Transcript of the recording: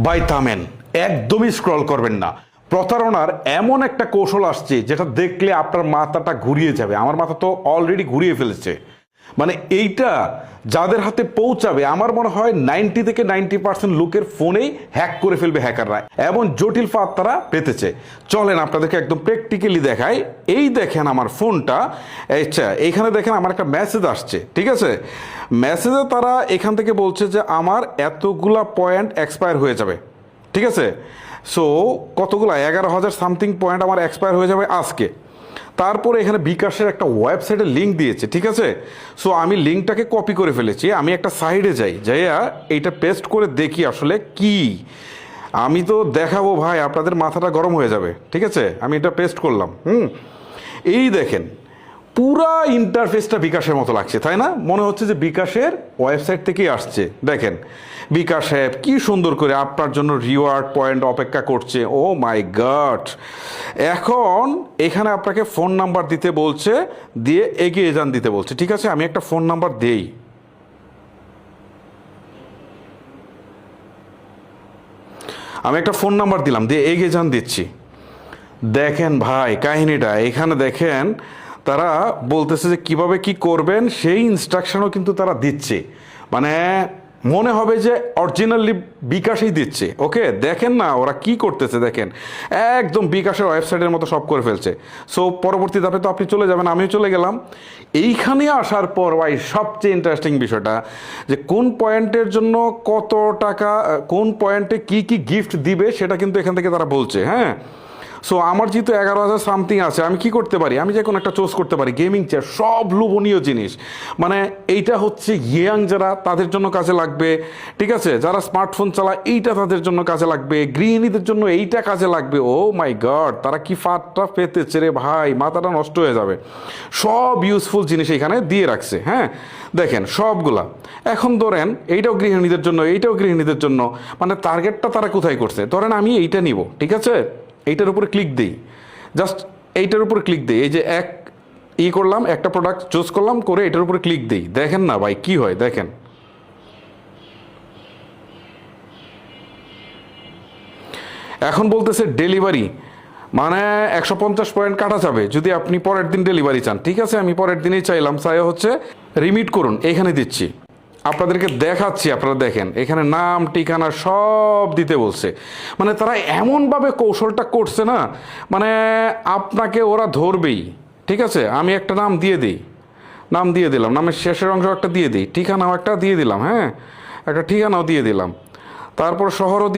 ভাই থামেন, একদমই স্ক্রল করবেন না। প্রতারণার এমন একটা কৌশল আসছে যেটা দেখলে আপনার মাথাটা ঘুরিয়ে যাবে। আমার মাথা তো অলরেডি ঘুরিয়ে ফেলেছে। মানে এইটা যাদের হাতে পৌঁছাবে, আমার মনে হয় 90 থেকে 90% লোকের ফোনেই হ্যাক করে ফেলবে হ্যাকাররা। এমন জটিল ফাঁদ তারা পেতেছে। চলেন আপনাদেরকে একদম প্র্যাকটিক্যালি দেখাই। এই দেখেন আমার ফোনটা, আচ্ছা এইখানে দেখেন আমার একটা মেসেজ আসছে, ঠিক আছে? মেসেজে তারা এখান থেকে বলছে যে আমার এতগুলা পয়েন্ট এক্সপায়ার হয়ে যাবে, ঠিক আছে? সো কতগুলা 11,000 সামথিং পয়েন্ট আমার এক্সপায়ার হয়ে যাবে আজকে। তারপরে এখানে বিকাশের একটা ওয়েবসাইটের লিঙ্ক দিয়েছে, ঠিক আছে? সো আমি লিঙ্কটাকে কপি করে ফেলেছি। আমি একটা সাইডে যাইয়া এইটা পেস্ট করে দেখি আসলে কি। আমি তো দেখাবো ভাই, আপনাদের মাথাটা গরম হয়ে যাবে, ঠিক আছে? আমি এটা পেস্ট করলাম। এই দেখেন পুরা ইন্টারফেসটা বিকাশের মতো লাগছে, তাই না? মনে হচ্ছে যে বিকাশের ওয়েবসাইট থেকেই আসছে। দেখেন বিকাশ অ্যাপ কি সুন্দর করে আপনার জন্য রিওয়ার্ড পয়েন্ট অপেক্ষা করছে। ও মাই গড! এখন এখানে আপনাকে ফোন নাম্বার দিতে বলছে, দিয়ে এগিয়ে যান দিতে বলছে, ঠিক আছে? আমি একটা ফোন নাম্বার দেই। আমি একটা ফোন নাম্বার দিলাম, দিয়ে এগিয়ে যান দিচ্ছি। দেখেন ভাই কাহিনীটা এখানে দেখেন, তারা বলতেছে যে কিভাবে কি করবেন সেই ইনস্ট্রাকশনও কিন্তু তারা দিচ্ছে। মানে মনে হবে যে অরিজিনালি বিকাশই দিচ্ছে। ওকে, দেখেন না ওরা কি করতেছে, দেখেন একদম বিকাশের ওয়েবসাইটের মতো সব করে ফেলছে। সো পরবর্তী ধাপে তো আপনি চলে যাবেন, আমিও চলে গেলাম। এইখানে আসার পর ভাই সবচেয়ে ইন্টারেস্টিং বিষয়টা যে কোন পয়েন্টের জন্য কত টাকা, কোন পয়েন্টে কি কি গিফট দিবে সেটা কিন্তু এখান থেকে তারা বলছে। হ্যাঁ, সো আমার যেহেতু 11,000 সামথিং আছে, আমি কি করতে পারি? আমি যে কোনো একটা চুজ করতে পারি। গেমিং চেয়ার, সব লোভনীয় জিনিস। মানে এইটা হচ্ছে ইয়াং যারা তাদের জন্য কাজে লাগবে, ঠিক আছে? যারা স্মার্টফোন চালায় এইটা তাদের জন্য কাজে লাগবে, গৃহিণীদের জন্য এইটা কাজে লাগবে। ও মাই গড, তারা কি ফাটটা পেতেছে রে ভাই, মাথাটা নষ্ট হয়ে যাবে। সব ইউজফুল জিনিস এখানে দিয়ে রাখছে। হ্যাঁ দেখেন সবগুলা। এখন ধরেন এইটাও গৃহিণীদের জন্য, এইটাও গৃহিণীদের জন্য। মানে টার্গেটটা তারা কোথায় করছে? ধরেন আমি এইটা নিব, ঠিক আছে? এইটার উপরে ক্লিক দিই, জাস্ট এইটার উপরে ক্লিক দিই। এই যে করলাম, একটা প্রোডাক্ট চুজ করলাম, করে এটার উপরে ক্লিক দিই। দেখেন না ভাই কি হয়, দেখেন এখন বলতেছে ডেলিভারি, মানে 150 পয়েন্ট কাটা যাবে যদি আপনি পরের দিন ডেলিভারি চান। ঠিক আছে, আমি পরের দিনেই চাইলাম, চাই হচ্ছে রিমিট করুন, এখানে দিচ্ছি। আপনাদেরকে দেখাচ্ছি, আপনারা দেখেন এখানে নাম ঠিকানা সব দিতে বলছে। মানে তারা এমনভাবে কৌশলটা করছে না, মানে আপনাকে ওরা ধরবেই। ঠিক আছে, আমি একটা নাম দিয়ে দিই, নাম দিয়ে দিলাম, নামের শেষের অংশ একটা দিয়ে দিই, ঠিকানাও একটা দিয়ে দিলাম। হ্যাঁ, একটা ঠিকানাও দিয়ে দিলাম, তারপর শহরও